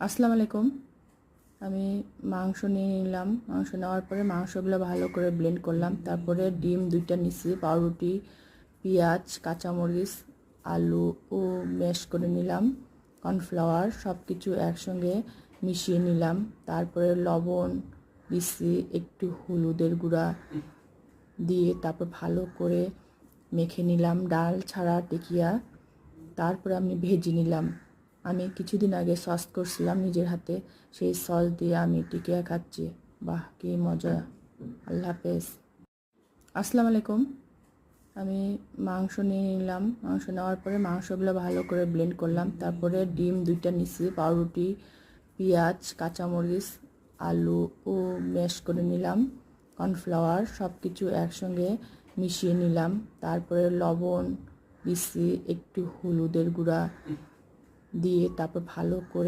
আসসালামু আলাইকুম। আমি মাংস নিয়ে নিলাম। মাংস নেওয়ার পরে মাংসগুলো ভালো করে ব্লেন্ড করলাম। তারপরে ডিম 2টা নিছি, পাউরুটি, পেঁয়াজ, কাঁচামরিচ, আলু ও ম্যাশ করে নিলাম, কর্নফ্লাওয়ার সব কিছু একসঙ্গে মিশিয়ে নিলাম। তারপরে লবণ দিচ্ছি, একটু হলুদের গুঁড়া দিয়ে তারপর ভালো করে মেখে নিলাম ডাল ছাড়া টিকিয়া। তারপরে আমি ভেজে নিলাম। আমি কিছুদিন আগে সস করছিলাম নিজের হাতে, সেই সস দিয়ে আমি টিকিয়া খাচ্ছি। বাহ, কি মজা! আল্লাহ হাফেজ। আসসালামু আলাইকুম। আমি মাংস নিয়ে নিলাম। মাংস নেওয়ার পরে মাংসগুলো ভালো করে ব্লেন্ড করলাম। তারপরে ডিম 2টা নিছি, পাউরুটি, পেঁয়াজ, কাঁচামরিচ, আলু ও ম্যাশ করে নিলাম, কর্নফ্লাওয়ার সব কিছু একসঙ্গে মিশিয়ে নিলাম। তারপরে লবণ দিচ্ছি, একটু হলুদের গুঁড়া দিয়ে তারপর ভালো করে